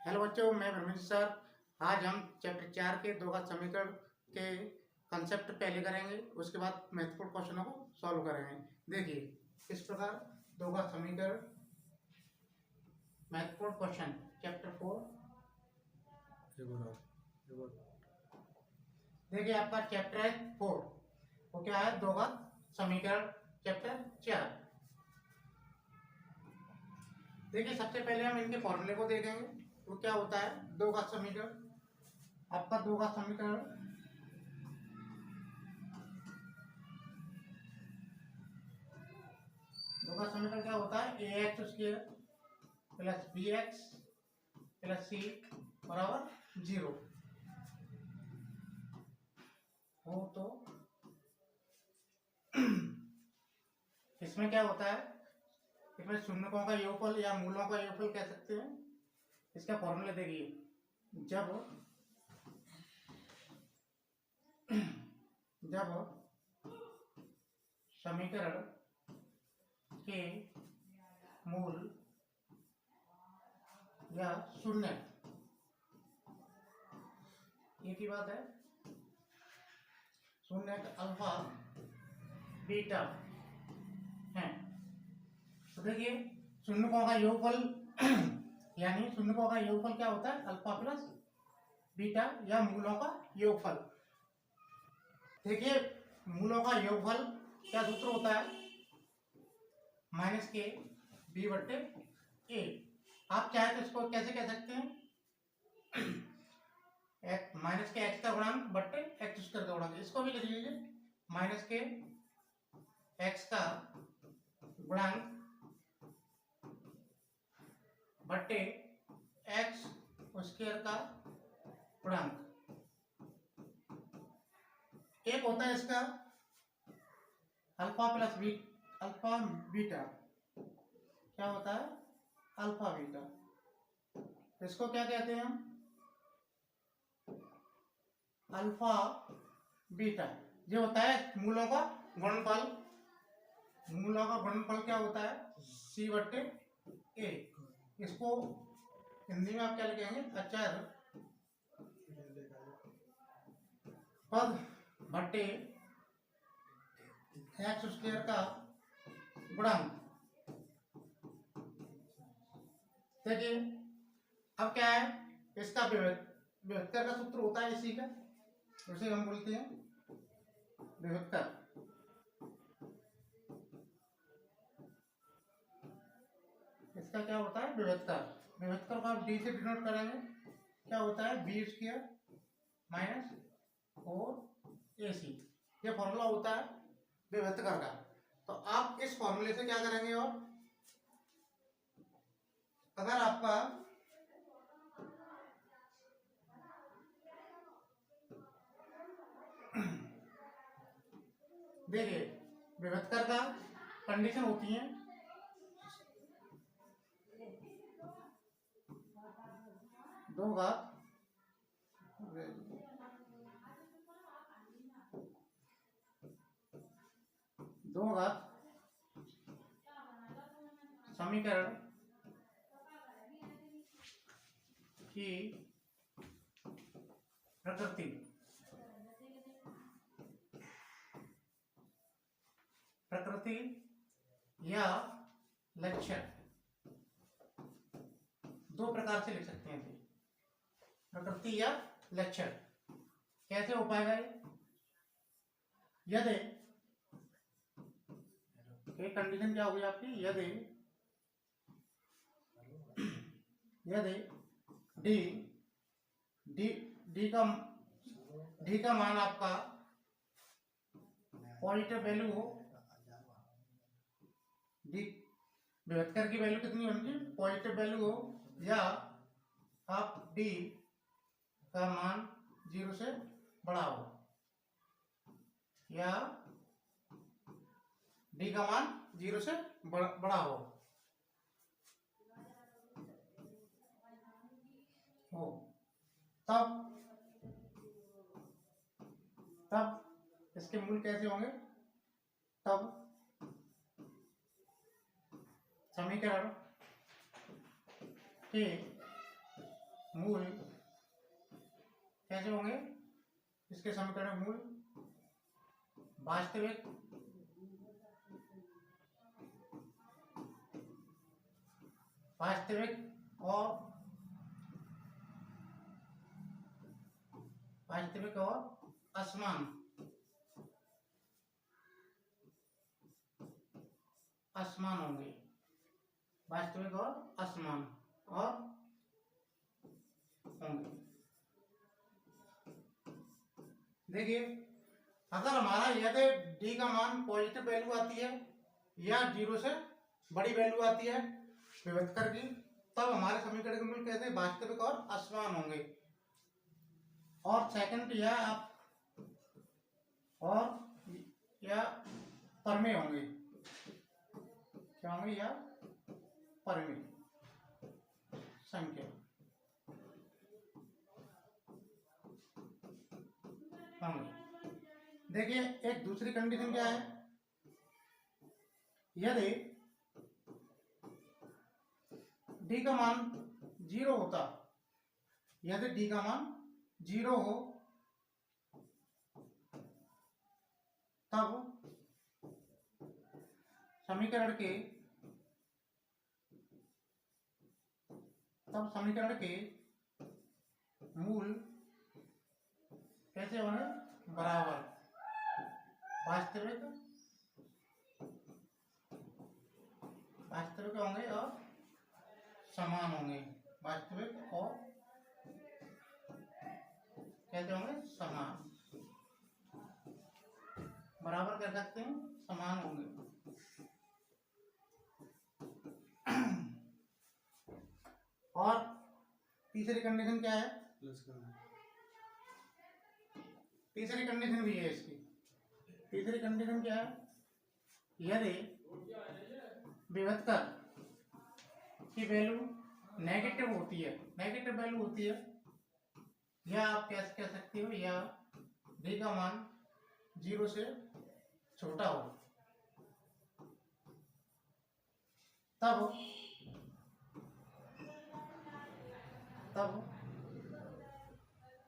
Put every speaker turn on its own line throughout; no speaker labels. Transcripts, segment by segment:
Hello बच्चों, मैं Brahmesh sir. आज हम चैप्टर 4 के दो घात समीकरण के कंसेप्ट पहले करेंगे, उसके बाद महत्वपूर्ण क्वेश्चनों को सॉल्व करेंगे। देखिए इस प्रकार दो घात समीकरण महत्वपूर्ण क्वेश्चन चैप्टर 4। देखिए आपका चैप्टर है 4, वो क्या है? दो घात समीकरण चैप्टर 4। देखिए सबसे पहले हम इनके फॉर्मूले को देखेंगे। तो क्या होता है दो घात समीकरण? आपका दो घात समीकरण दो घात समीकरण क्या होता है? A X square plus B X plus C बराबर 0 हो। तो इसमें क्या होता है? इसमें शून्यकों का योगफल या मूलों का योगफल कह सकते हैं। इसका फॉर्मूला देखिए, जब समीकरण के मूल या शून्य, एक ही बात है, शून्य अल्फा बीटा है। तो देखिए शून्यकों का योगफल यानी शून्यकों का योगफल क्या होता है? अल्फा प्लस बीटा या मूलों का योगफल। देखिए मूलों का योगफल क्या सूत्र होता है? माइनस के बी बट्टे ए। आप चाहे तो इसको कैसे कह सकते हैं? माइनस के एक्स का गुणांक बट्टे एक्स स्क्वायर का गुणांक। इसको भी लिख लीजिए, माइनस के एक्स का गुणांक बट्टे एक्स स्क्वायर का गुणांक। एक होता है इसका अल्फा प्लस अल्फा बीटा। क्या होता है? Alpha beta. इसको क्या कहते हैं हम? Alpha beta. ये होता है मूलों का गुणनफल। मूलों का गुणनफल क्या होता है? सी बट्टे ए। इसको हिंदी में आप क्या लिखेंगे? अचर पद बट्टे एक्स स्क्वायर का गुणांक। देखिए अब क्या है, इसका विभक्तर का सूत्र होता है इसी का, उसे हम बोलते हैं विभक्तर। इसका क्या होता है? विभक्तर। विभक्तर को आप डी से डिनोट करेंगे। क्या होता है? B square minus 4ac। ये फॉर्मूला होता है विभक्तर का। तो आप इस फॉर्मूले से क्या करेंगे? और अगर आपका देखिए विभक्तर का कंडीशन होती है दो घात समीकरण की प्रकृति या लक्षण दो प्रकार से लिख सकते हैं। प्रकृति या लक्षण कैसे हो पाएगा? यदि कंडीशन क्या होगी आपकी? यदि डी डी डी का मान आपका पॉजिटिव वैल्यू हो। डी विभक्तर की वैल्यू कितनी होगी? पॉजिटिव वैल्यू हो, या आप डी का मान 0 से बड़ा हो, या डी का मान 0 से बड़ा हो तब इसके मूल कैसे होंगे? तब समीकरण के मूल कैसे होंगे, इसके समीकरण मूल वास्तविक और असमान होंगे, वास्तविक और असमान और होंगे। देखिए अगर हमारा यदि डी का मान पॉजिटिव वैल्यू आती है या 0 से बड़ी वैल्यू आती है विभक्तर की, तब हमारे समीकरण के मूल कैसे वास्तविक और असमान होंगे। और सेकंड या परमेय होंगे, क्या होंगे, या परमेय संख्या होंगे। देखिए एक दूसरी कंडीशन क्या है, यदि डी का मान 0 होता, यदि डी का मान 0 हो तब समीकरण के मूल कैसे होंगे, बराबर वास्तविक होंगे और समान होंगे, वास्तविक और कैसे होंगे, समान, बराबर कर सकते हैं, समान होंगे। और तीसरी कंडीशन क्या है, तीसरी कंडीशन भी है इसकी। तीसरी कंडीशन क्या है, यदि विभक्तर की वैल्यू नेगेटिव वैल्यू होती है, या आप कैसे कह सकते हो, या डी का मान 0 से छोटा हो, तब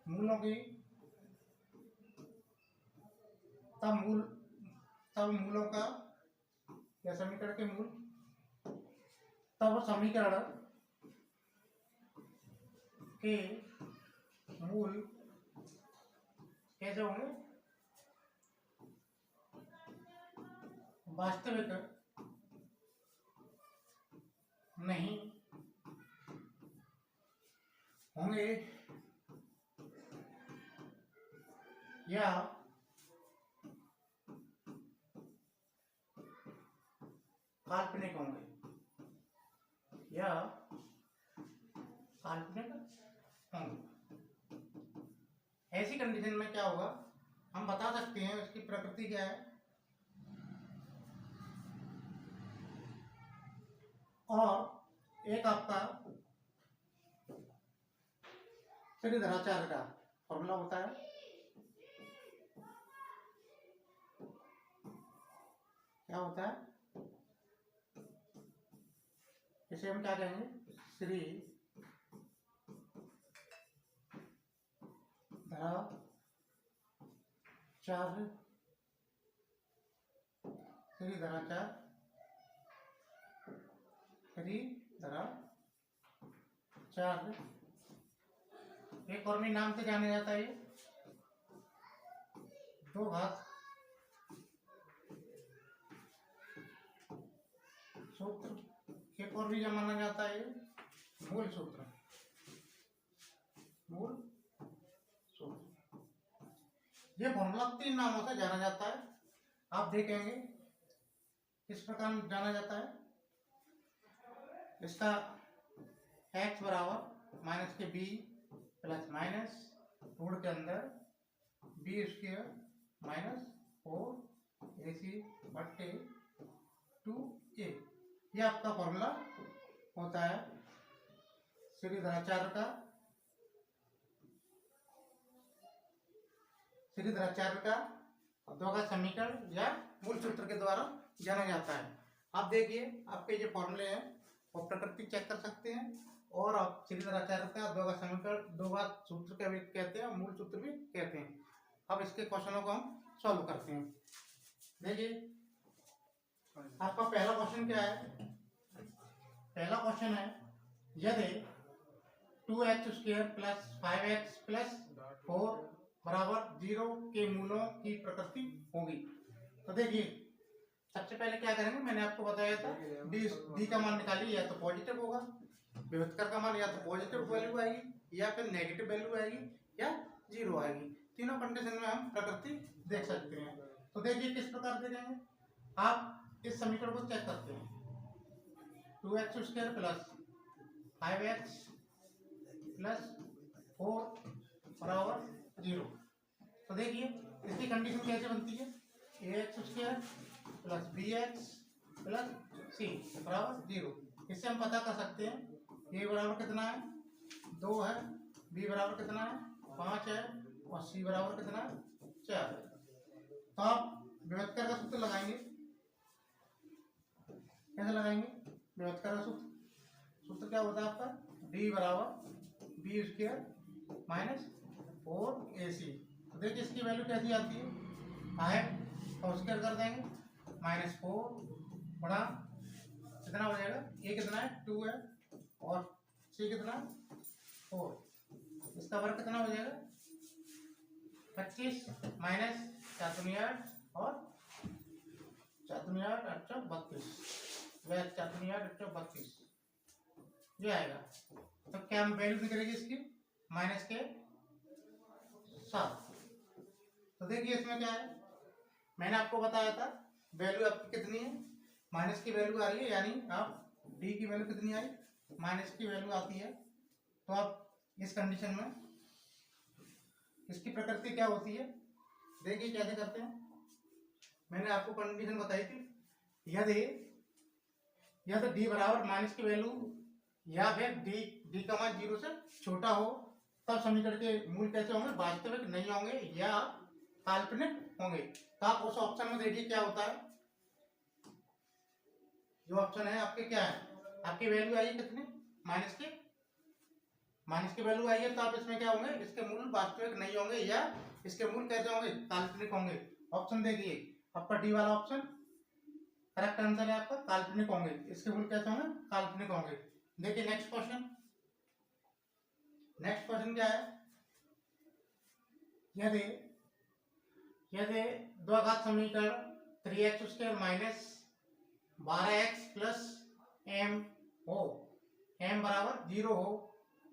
मूलों की मूलों का या समीकरण के मूल, तब समीकरण के मूल कैसे होंगे, वास्तविक नहीं होंगे या काल्पनिक होंगे, ऐसी कंडीशन में क्या होगा, हम बता सकते हैं उसकी प्रकृति क्या है। और एक आपका श्रीधराचार्य का फॉर्मूला होता है, क्या होता है, इसे हम क्या कहेंगे, श्री धराचार्य एक और भी नाम से जाना जाता है, दो घात सूत्र, एक और भी माना जाता है मूल सूत्र। ये फॉर्मूला 3 नामों से जाना जाता है, आप देखेंगे किस प्रकार जाना जाता है। इसका x बराबर माइनस के b प्लस माइनस रूट के अंदर b स्क्वायर माइनस 4ac बट्टे 2a, ये आपका फॉर्मूला होता है श्रीधराचार्य का दो का समीकरण या मूल सूत्र के द्वारा जाना जाता है। आप देखिए आपके जो फॉर्मूले हैं वो प्रकृति चेक कर सकते हैं और आप सीधी तरह चल सकते हैं। दो का समीकरण, दो का सूत्र क्या भी कहते हैं, मूल सूत्र भी कहते हैं। अब इसके क्वेश्चनों को हम सॉल्व करते हैं। देखिए आपका पहला क्वेश्चन क्या है। पहला क्वेश्चन है यदि 2x² प्लस 5x प्लस 4 बराबर 0 के मूलों की प्रकृति होगी। तो देखिए सबसे पहले क्या करेंगे, मैंने आपको बताया था डी का मान निकालिए, या तो पॉजिटिव होगा, विभेदकर का मान या तो पॉजिटिव वैल्यू आएगी या फिर नेगेटिव वैल्यू आएगी या 0 आएगी। तीनों कंडीशन में हम प्रकृति देख सकते हैं। तो देखिए किस प्रकार देखेंगे, आप इस समीकरण को चेक करते हैं। 2x² प्लस 5x प्लस 4 बराबर 0। तो देखिए इसकी कंडीशन कैसे बनती है, ax² plus bx plus c बराबर 0। इससे हम पता कर सकते हैं a बराबर कितना है, 2 है, b बराबर कितना है, 5 है, और c बराबर कितना है, 4 है। तो आप विभेदकर का सूत्र लगाएंगे। कैसे लगाएंगे विभेदकर का सूत्र क्या होता है आपका, d बराबर b² माइनस 4ac। तो देखिए इसकी वैल्यू कैसी आती है, 5 और स्क्वायर कर देंगे, माइनस 4 बड़ा कितना हो जाएगा, a कितना है 2 है, और c कितना 4, इसका वर्ग कितना हो जाएगा 25 माइनस 4 और 4 अच्छा 32, वह 4 32 ये आएगा। तो क्या हम वैल्यू निकलेगी इसकी, माइनस के 7। तो देखिए इसमें क्या है, मैंने आपको बताया था वैल्यू आपकी कितनी है, माइनस की वैल्यू आ रही है, यानी आप डी की वैल्यू कितनी आई, माइनस की वैल्यू आती है। तो आप इस कंडीशन में इसकी प्रकृति क्या होती है, देखिए कैसे करते हैं। मैंने आपको कंडीशन बताई थी, यदि डी बराबर माइनस की वैल्यू या फिर डी का मान 0 से छोटा हो, तब समीकरण के मूल कैसे होंगे, वास्तविक नहीं होंगे या काल्पनिक होंगे। तो आप उस ऑप्शन में देखिए क्या होता है, जो ऑप्शन है आपके क्या है, आपकी वैल्यू आई है कितनी, माइनस की वैल्यू आई है। तो आप इसमें क्या होंगे, इसके मूल वास्तविक नहीं होंगे या इसके मूल कैसे होंगे, काल्पनिक होंगे। ऑप्शन देखिए आपका डी वाला ऑप्शन करेक्ट आंसर है आपका, काल्पनिक होंगे, इसके मूल कैसे होंगे, काल्पनिक होंगे। देखिए नेक्स्ट क्वेश्चन क्या है, यदि द्विघात समीकरण 3x² minus 12x plus m हो, m बराबर 0 हो,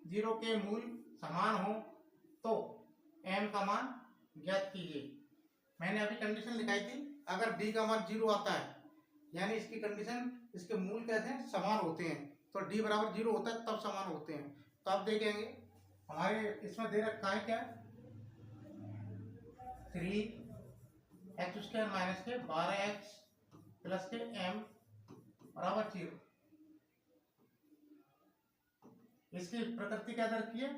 0 के मूल समान हो, तो m का मान ज्ञात कीजिए। मैंने अभी कंडीशन लिखाई थी, अगर d का मान 0 आता है यानी इसकी कंडीशन, इसके मूल कैसे हैं, समान होते हैं। तो d बराबर 0 होता है तब समान होते हैं। तो आप देखेंगे हमारे इसमें दे रखा है क्या, 3x² माइनस के 12x प्लस के m बराबर 0। इसकी प्रकृति क्या रखी है,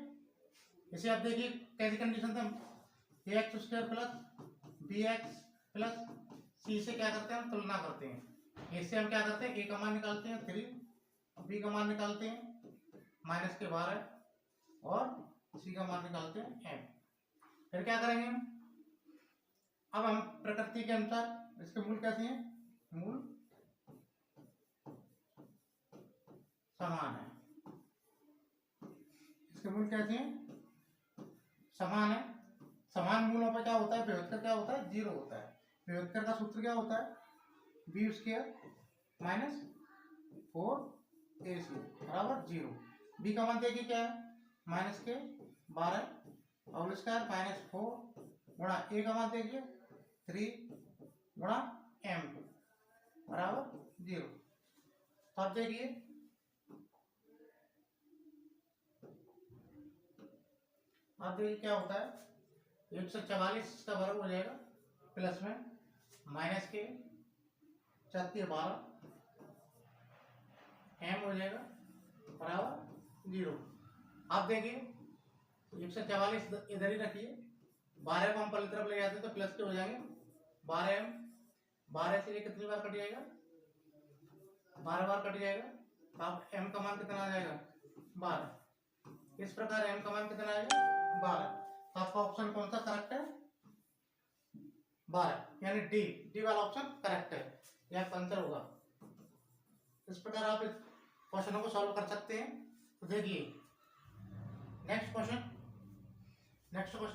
इसे आप देखिए कैसी कंडीशन था, ax² plus bx plus c से क्या करते हैं, हम तुलना करते हैं। इससे हम क्या करते हैं, a का मान निकालते हैं 3, b का मान निकालते हैं माइनस के 12 और c का मान निकालते हैं m। फिर क्या करेंगे हम, अब हम प्रकृति के अनुसार इसके मूल कैसे हैं, मूल समान है, इसके मूल कैसे हैं, समान है। समान मूलों पर क्या होता है, विभेदकर क्या होता है, 0 होता है। विभेदकर का सूत्र क्या होता है, b² माइनस 4ac बराबर 0। b का मान देखिए क्या है, माइनस के 12 और इसका माइनस 4 गुणा a का मान देखिए 3 गुणा m बराबर 0। तो आप देखिए क्या होता है, 144 का वर्ग हो जाएगा, प्लस में माइनस के 4 m हो जाएगा बराबर 0। आप देखिए 144 इधर ही रखिए, 12 को हम पहली तरफ ले जाते हैं तो प्लस के हो जाएंगे, 12m 12 से ये कितनी बार कट जाएगा, 12 बार कट जाएगा। तो आप m का मान कितना आ जाएगा, 12। इस प्रकार m का मान कितना आएगा 12। आपका ऑप्शन कौन सा करेक्ट है 12, यानी डी वाला ऑप्शन करेक्ट है, यह आंसर होगा। इस प्रकार आप इस क्वेश्चनों को सॉल्व कर सकते हैं। तो देखिए नेक्स्ट क्वेश्चन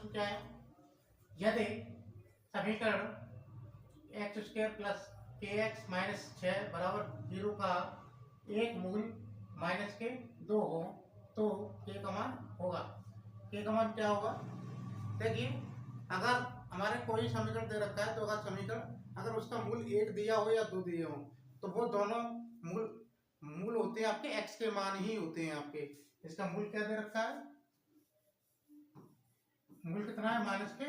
क्या है, यदि समीकरण एक्स स्क्वायर प्लस के एक्स माइनस 6 बराबर 0 का एक मूल माइनस के 2 हो तो के का मान होगा। के का मान क्या होगा, देखिए अगर हमारे कोई समीकरण दे रखा है तो अगर समीकरण अगर उसका मूल 1 दिया हो या 2 दिए हो तो वो दोनों मूल होते हैं आपके x के मान ही होते हैं आपके। इसका मूल क्या दे रखा है, मूल कितना है माइनस के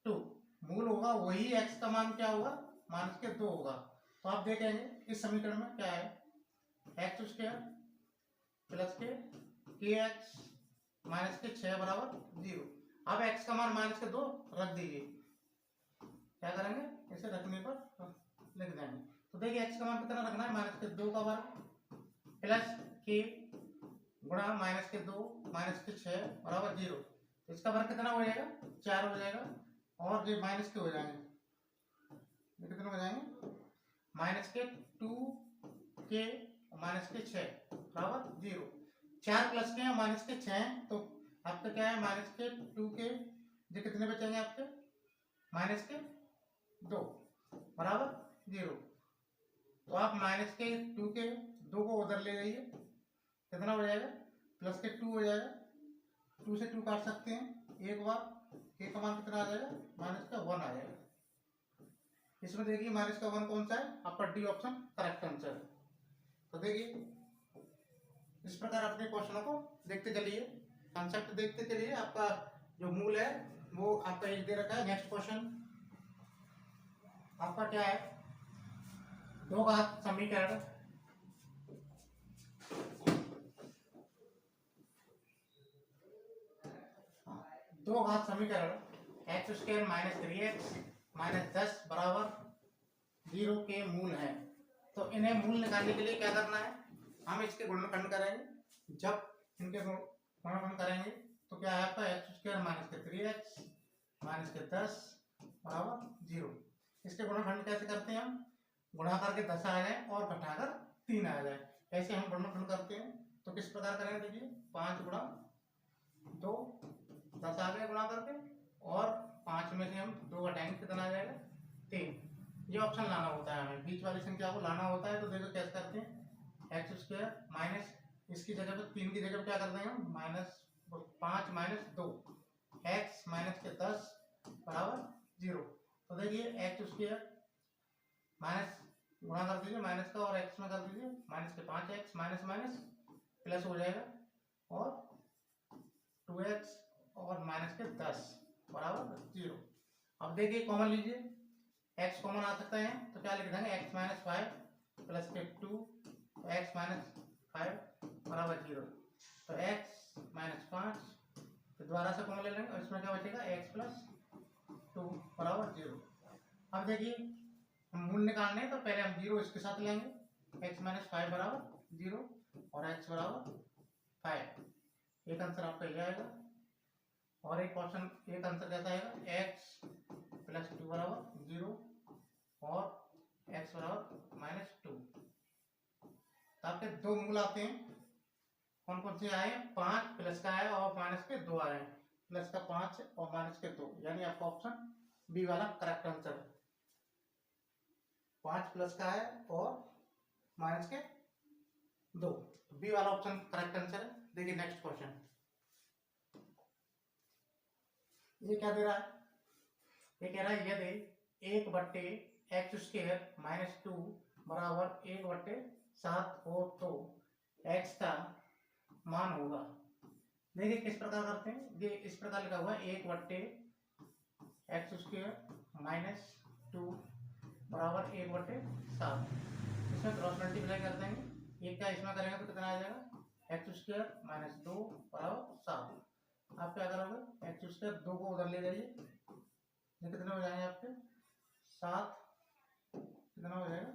2, मूल होगा वही x का मान क्या होगा माइनस के 2 होगा। तो आप देखेंगे इस समीकरण में क्या है, एक्स स्क्वायर प्लस के एक्स माइनस के 6 बराबर 0। अब x का मान माइनस के 2 रख दीजिए, क्या करेंगे इसे रखने पर लिख देंगे। तो देखिए x का मान कितना रखना है माइनस के 2 का वर्ग प्लस के गुणा माइनस के 2 माइनस के 6 बराबर 0। तो इसका वर्ग कितना हो जाएगा 4 हो जाएगा, और ये माइनस के हो जाएंगे, ये कितने हो जाएंगे माइनस के 2 के माइनस के 6 बराबर 0। 4 प्लस के माइनस के 6 तो आपका क्या है माइनस के 2 के ये कितने बचेंगे आपके माइनस के 2 बराबर 0। तो आप माइनस के 2 के 2 को उधर ले जाइए, कितना हो जाएगा प्लस के 2 हो जाएगा, 2 से 2 काट सकते हैं एक बार, के का मान कितना आ जाएगा माइनस का 1 आ जाएगा। इसमें देखिए माइनस का 1 कौन सा है आपका डी ऑप्शन करेक्ट आंसर है। तो देखिए इस प्रकार अपने क्वेश्चनों को देखते चलिए, कंसेप्ट देखते चलिए, आपका जो मूल है वो आपका एक दे रखा है। नेक्स्ट क्वेश्चन आपका क्या है, दो घात समीकरण x square minus 3x minus 10 बराबर 0 के मूल है। तो इन्हें मूल निकालने के लिए क्या करना है, हम इसके गुणनखंड करेंगे। जब इनके गुणनखंड करेंगे तो क्या है आपका एक्स स्क्वायर माइनस के 3x माइनस के 10 बराबर 0। इसके गुणनखंड कैसे करते हैं, हम गुणा करके 10 आ जाए और घटाकर 3 आ जाए, ऐसे हम गुणनखंड करते हैं। तो किस प्रकार करेंगे, देखिए 5 गुणा 2 10 आ गए गुणा करके, और 5 में से हम 2 घटाएंगे कितना आ जाएगा 3। ये ऑप्शन लाना होता है हमें, बीच वाली संख्या को लाना होता है। तो देखो कैसे करते हैं, एक्स स्क्वायर माइनस इसकी जगह पे 3 की जगह क्या कर देंगे हम माइनस 5 माइनस 2 एक्स माइनस के 10 बराबर 0। तो देखिए एक्स स्क्वायर माइनस गुणा कर दीजिए माइनस का और एक्स में कर दीजिए माइनस के 5x माइनस माइनस प्लस हो जाएगा, और 2x और माइनस के 10 बराबर 0। अब देखिए कॉमन लीजिए, x कॉमन आ सकता है तो क्या लिख देंगे x माइनस 5 प्लस के 2 x माइनस 5 बराबर 0। तो x माइनस 5 तो दोबारा से कॉमन ले लेंगे और इसमें क्या बचेगा x प्लस 2 बराबर 0। अब देखिए हम मूल निकालने हैं तो पहले हम 0 इसके साथ लेंगे, x माइनस 5 बराबर 0 और x बराबर 5। एक आंसर आपका ये आएगा, और एक क्वेश्चन एक आंसर कैसा आएगा x प्लस 2 बराबर 0 और x बराबर माइनस 2। तो आपके दो मूल आते हैं, कौन कौन से आए, 5 प्लस का आया और माइनस के 2 आए, प्लस का 5 और माइनस के 2, यानी आपका ऑप्शन बी वाला करेक्ट आंसर है। 5 प्लस का है और माइनस के 2, बी वाला ऑप्शन करेक्ट आंसर है। देखिए नेक्स्ट क्वेश्चन, ये क्या दे रहा है, ये कह रहा है यदि 1/x स्क्वायर माइनस 2 बराबर 1/7 हो तो x का मान होगा। देखिए किस प्रकार करते हैं, ये इस प्रकार लिखा हुआ है 1/x स्क्वायर माइनस 2 बराबर 1/7, इसमें क्रॉस मल्टीप्लाई कर देंगे, एक का इसमें करेंगे तो कितना आ जाएगा एक्स स्क्वायर माइनस 2 बराबर 7। आप क्या करोगे, एक्स स्क्वायर 2 को उधर ले जाइए, ये कितने हो जाएंगे आपके 7, कितना हो जाएगा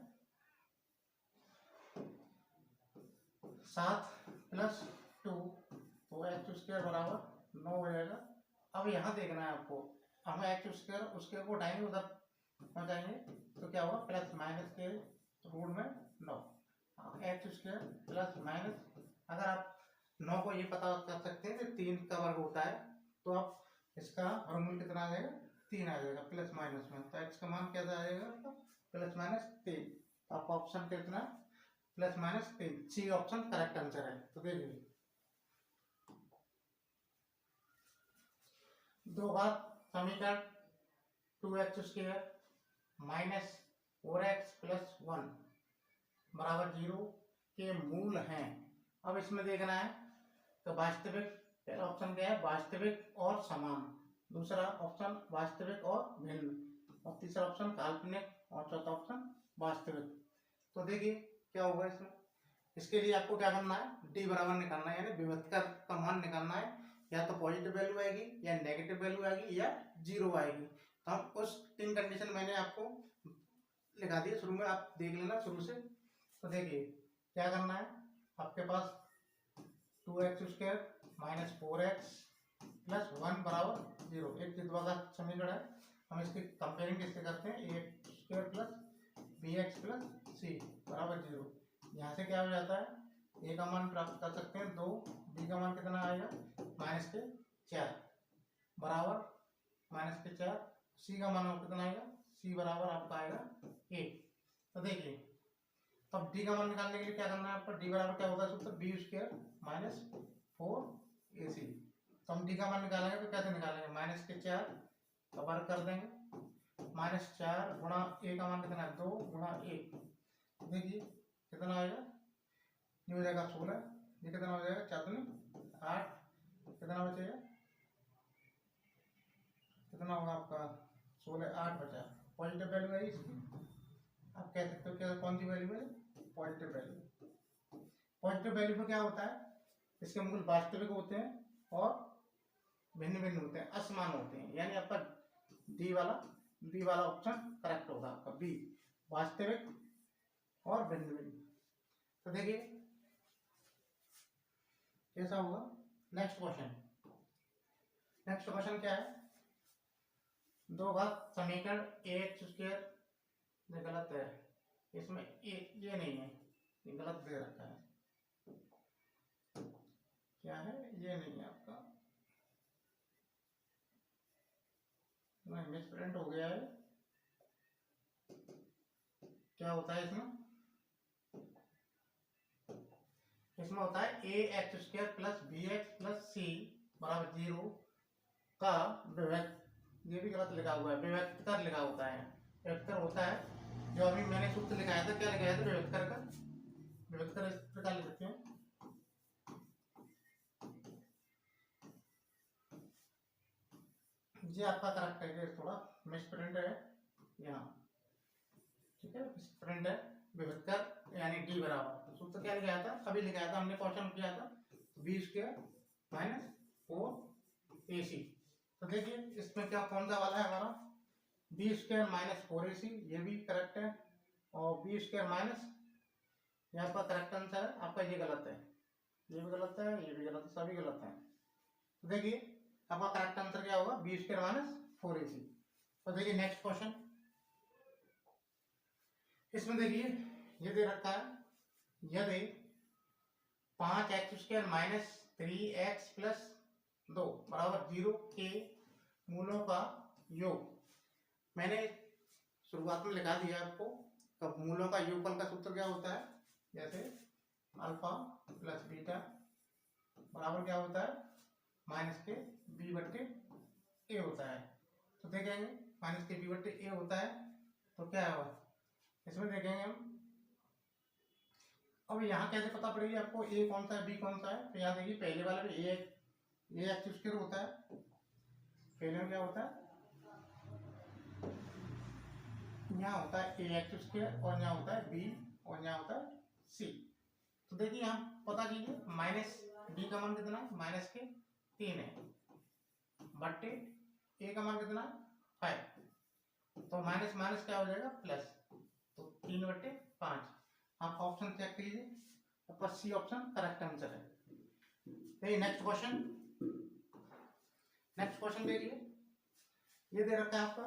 7 प्लस 2, तो एक्स स्क्वायर बराबर 9 हो जाएगा। अब यहाँ देखना है आपको, हम एक्स स्क्वायर उसके को उठाएंगे उधर पहुँचाएंगे तो क्या होगा, प्लस माइनस के रूट में 9, एक्स स्क्वायर प्लस माइनस, अगर आप 9 को ये पता कर सकते हैं कि 3 का वर्ग होता है तो आप इसका वर्गमूल कितना आ जाएगा, 3 आ जाएगा प्लस माइनस में, तो एक्स का मान क्या आ जाएगा आपका, प्लस माइनस 3। आपका ऑप्शन कितना, plus minus 3, C option correct answer है। तो देखिए 2 घात समीकरण 2x square minus 4x plus 1 बराबर 0 के मूल हैं। अब इसमें देखना है तो वास्तविक, पहला ऑप्शन क्या है, वास्तविक और समान, दूसरा ऑप्शन वास्तविक और भिन्न, और तीसरा ऑप्शन काल्पनिक, और चौथा ऑप्शन वास्तविक। तो देखिए क्या होगा इसमें, इसके लिए आपको क्या करना है, डी बराबर निकालना है, यानी विभक्तर का मान निकालना है, या तो पॉजिटिव वैल्यू आएगी या नेगेटिव वैल्यू आएगी या 0 आएगी। तो हम उस 3 कंडीशन मैंने आपको लिखा दी शुरू में, आप देख लेना शुरू से। तो देखिए क्या करना है, आपके पास 2x square minus 4x plus 1 बराबर 0, एक चित्वा का समीकरण है। हम इसकी कंपेयरिंग किससे करते हैं, A square plus B X plus C बराबर 0। यहाँ से क्या हो जाता है, ए का मान प्राप्त कर सकते हैं 2, बी का मान कितना आएगा माइनस के 4 बराबर माइनस के 4, सी का मान कितना आएगा, सी बराबर आपका आएगा 1। तो देखिए तब डी का मान निकालने के लिए क्या करना है आपको, डी बराबर क्या होता है सूत्र, बी स्क्वायर माइनस 4ac। तो हम डी का मान निकालेंगे तो कैसे निकालेंगे, माइनस के 4 का वर्ग कर देंगे, माइनस 4 गुणा ए का मान कितना है 2 गुणा 1, देखिए कितना आएगा, ये हो जाएगा 16, ये कितना हो जाएगा 4 8, कितना बचेगा, कितना होगा आपका 16 8 बचा, पॉजिटिव वैल्यू है इसकी, आप कह सकते हो क्या, कौन सी वैल्यू है, पॉजिटिव वैल्यू। पॉजिटिव वैल्यू में क्या होता है, इसके मूल वास्तविक होते हैं और भिन्न भिन्न होते हैं, असमान होते हैं, यानी आपका बी वाला ऑप्शन करेक्ट होगा, आपका बी वास्तविक और भिन्न भिन्न। तो देखिए कैसा होगा, नेक्स्ट क्वेश्चन क्या है, 2 घात समीकरण एक्स स्क्वायर, ये गलत है, इसमें ये नहीं है, ये गलत दे रखा है, क्या है, ये नहीं है आपका, नहीं मिसप्रिंट हो गया है। क्या होता है इसमें होता है A X square plus B X plus C बराबर 0 का विभक्त, ये भी गलत लिखा हुआ है, विभक्तर लिखा होता है, विभक्तर होता है जो अभी मैंने सूत्र लिखाया था, क्या लिखाया था विभक्तर का, विभक्तर इस प्रकार लिखते हैं, ये आपका करेक्ट है, ये थोड़ा मिसप्रिंट है यहाँ, ठीक है, मिसप्रिंट है, विभक्तर यानी डी बराबर, सूत्र क्या लिखाया था, अभी लिखाया था हमने, क्वेश्चन किया था बी स्क्वायर माइनस 4ac। तो देखिए इसमें क्या कौन सा वाला है हमारा, बी स्क्वायर माइनस 4ac, ये भी करेक्ट है, और बी स्क्वायर माइनस, ये आपका करेक्ट आंसर है, आपका ये गलत है, ये भी गलत है, ये भी गलत है, सभी गलत है। तो देखिए आपका करेक्ट आंसर क्या होगा, बी स्क्वायर माइनस 4ac। तो देखिए नेक्स्ट क्वेश्चन, इसमें देखिए ये दे रखा है, यदि 5x square minus 3x plus 2 बराबर 0 के मूलों का योग, मैंने शुरुआत में लिखा दिया आपको, तो मूलों का योगफल का सूत्र क्या होता है, जैसे अल्फा प्लस बीटा बराबर क्या होता है, माइनस के बी बट्टे ए होता है। तो देखेंगे माइनस के बी बट्टे ए होता है, तो क्या होगा इसमें देखेंगे हम, अब यहाँ कैसे पता पड़ेगी आपको ए कौन सा है बी कौन सा है, तो यहाँ देखिए पहले वाले में ए एक्स स्क्वायर होता है, पहले में क्या होता है, यहाँ होता है ए एक्स स्क्वायर, और यहाँ होता है बी, और यहाँ होता है सी। तो देखिए यहाँ पता कीजिए, माइनस बी का मान कितना है, माइनस के 3 है, बट्टे ए का मान कितना है 5, तो माइनस माइनस क्या हो जाएगा प्लस, तो 3/5। आप ऑप्शन चेक कीजिए, आपका सी ऑप्शन करेक्ट आंसर है। नेक्स्ट क्वेश्चन देखिए, ये दे रखा है आपका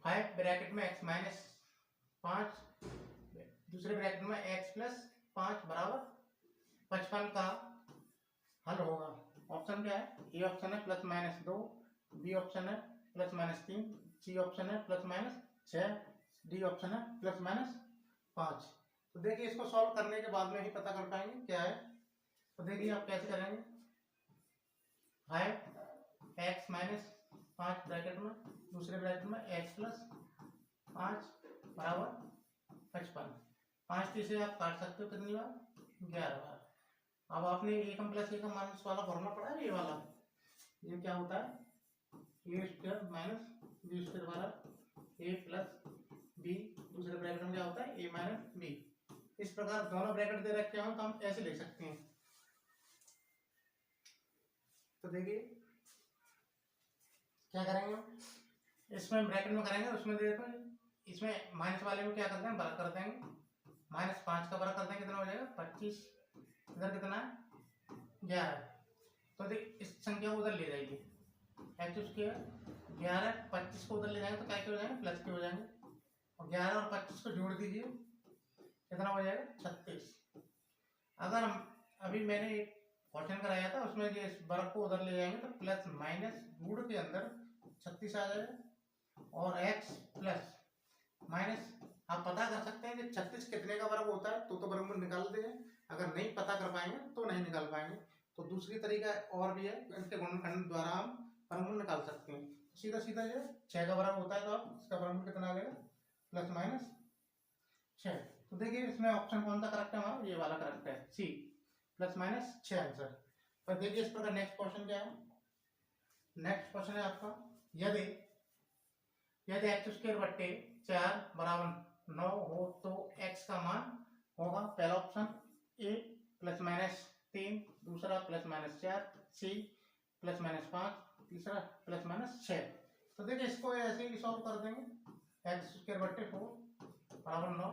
5 ब्रैकेट में x माइनस 5 दूसरे ब्रैकेट में x प्लस 5 बराबर 55 का हल होगा। ऑप्शन क्या है? ए ऑप्शन है प्लस माइनस 2, बी ऑप्शन है प्लस माइनस 3, सी ऑप्शन है प्लस माइनस 6, डी ऑप्शन है प्लस माइनस 5। तो देखिए इसको सॉल्व करने के बाद में ही पता कर पाएंगे क्या है। तो देखिए आप कैसे करेंगे, 5x माइनस 5 ब्रैकेट में दूसरे ब्रैकेट में x प्लस 5 बराबर 55। 5 से आप काट सकते हो कितनी बार? 11 बार। अब आपने एकम प्लस एकम माइनस वाला फॉर्मूला पढ़ा है, ये वाला, ये क्या होता है? ए स्क्वायर माइनस बी स्क्वायर बराबर ए प्लस बी, दूसरे ब्रैकेट में क्या होता है? ए माइनस बी। इस प्रकार दोनों ब्रैकेट दे रखे हो तो हम ऐसे लिख सकते हैं। तो देखिए क्या करेंगे, इसमें ब्रैकेट में करेंगे, उसमें देखो इसमें माइनस वाले में क्या करते हैं? बड़ा कर देंगे, माइनस 5 का बड़ा कर देंगे, कितना हो जाएगा? 25। इधर कितना है? 11। तो देख इस संख्या को उधर ले जाइए, एक्स स्क्वायर 11 25 को उधर ले जाएंगे तो क्या हो जाएंगे? प्लस के हो जाएंगे। और 11 और 25 को जोड़ दीजिए, कितना हो जाएगा? 36। अगर हम अभी मैंने एक क्वेश्चन कराया था, उसमें ये इस वर्ग को उधर ले जाएंगे तो प्लस माइनस गुण के अंदर 36 आ जाएगा, और x प्लस माइनस आप पता कर सकते हैं कि 36 कितने का वर्ग होता है, तो वर्गमूल निकाल देंगे। अगर नहीं पता कर पाएंगे तो नहीं निकाल पाएंगे। तो दूसरी तरीका और भी है, इनके गुणनखंड द्वारा हम वर्गमूल निकाल सकते हैं। सीधा सीधा ये 6 का वर्ग होता है, तो आप इसका वर्गमूल कितना आ जाएगा? Plus minus 6। तो देखिए इसमें ऑप्शन कौन सा करेक्ट है? हमारा ये वाला करेक्ट है, सी, प्लस माइनस 6 आंसर। पर देखिए इस प्रकार नेक्स्ट क्वेश्चन क्या है? नेक्स्ट क्वेश्चन है आपका, यदि एक्स स्क्वायर बट्टे 4 बराबर 9 हो तो x का मान होगा, पहला ऑप्शन ए प्लस माइनस 3, दूसरा plus minus 4, C plus minus 5, तीसरा प्लस माइनस 6। तो देखिए इसको ऐसे ही सॉल्व कर देंगे, एक्स स्क्वायर बट्टे 4 बराबर 9,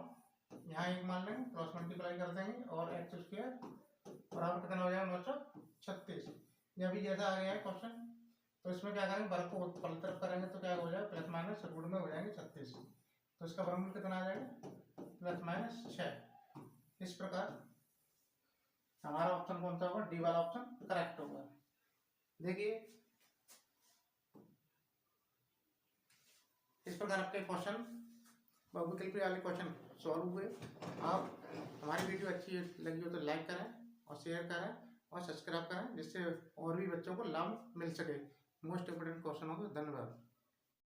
यहाँ एक मान लेंगे, क्रॉस मल्टीप्लाई कर देंगे, और एक्स स्क्वायर बराबर कितना हो जाएगा? 936। ये अभी जैसा आ गया है क्वेश्चन, तो इसमें क्या करेंगे? वर्ग को पलटी तरफ करेंगे तो क्या हो जाएगा? प्लस माइनस रूट में हो जाएंगे 36। तो इसका वर्गमूल कितना आ जाएगा? Plus minus 6। इस प्रकार हमारा ऑप्शन कौन सा होगा? डी वाला ऑप्शन करेक्ट होगा। देखिए इस प्रकार आपके क्वेश्चन बहुविकल्पी वाले क्वेश्चन सॉल्व हुए। आप हमारी वीडियो अच्छी लगी हो तो लाइक करें और शेयर करें और सब्सक्राइब करें, जिससे और भी बच्चों को लाभ मिल सके। मोस्ट इम्पोर्टेंट क्वेश्चन होगा। धन्यवाद।